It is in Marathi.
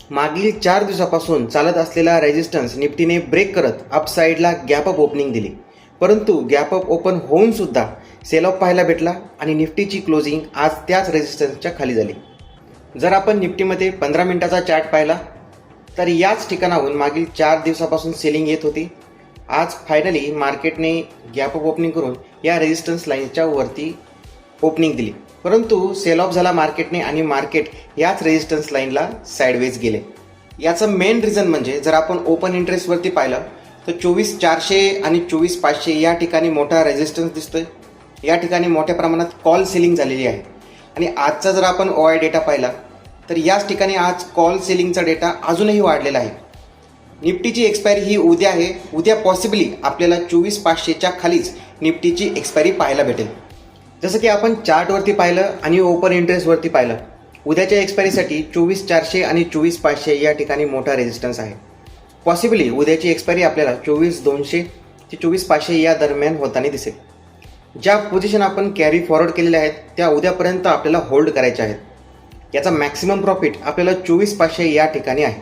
मागील 4 दिवसापासून चालत असलेला रेझिस्टन्स निफ्टीने ब्रेक करत अपसाईडला गॅप अप ओपनिंग दिली, परंतु गॅप अप ओपन होऊन सुद्धा सेल ऑफ पाहायला भेटला आणि निफ्टीची क्लोजिंग आज त्याच रेझिस्टन्सच्या खाली झाली. जर आपण निफ्टीमध्ये 15 मिनिटाचा चार्ट पाहिला तर याच ठिकाणाहून मागील 4 दिवसापासून सेलिंग येत होती. आज फायनली मार्केटने गॅप अप ओपनिंग करून या रेझिस्टन्स लाईनच्या वरती ओपनिंग दिली, परंतु सेल ऑफ झाला मार्केटने आणि मार्केट याच रेझिस्टन्स लाईनला साईडवेज गेले. याचं मेन रिझन म्हणजे जर आपण ओपन इंटरेस्टवरती पाहिलं तर 24,400 आणि 24,500 या ठिकाणी मोठा रेझिस्टन्स दिसतोय. या ठिकाणी मोठ्या प्रमाणात कॉल सेलिंग झालेली आहे आणि आजचा जर आपण OI डेटा पाहिला तर याच ठिकाणी आज कॉल सेलिंगचा डेटा अजूनही वाढलेला आहे. निफ्टीची एक्सपायरी ही उद्या आहे. उद्या पॉसिबली आपल्याला 24,500च्या खालीच निफ्टीची एक्सपायरी पाहायला भेटेल. जसं की आपण चार्टवरती पाहिलं आणि ओपन इंटरेस्टवरती पाहिलं, उद्याच्या एक्सपायरीसाठी 24,400 आणि 24,500 या ठिकाणी मोठा रेझिस्टन्स आहे. पॉसिबली उद्याची एक्सपायरी आपल्याला 24,200 ते 24,500 या दरम्यान होताना दिसेल. ज्या पोझिशन आपण कॅरी फॉरवर्ड केलेल्या आहेत त्या उद्यापर्यंत आपल्याला होल्ड करायच्या आहेत. याचा मॅक्सिमम प्रॉफिट आपल्याला 24,500 या ठिकाणी आहे.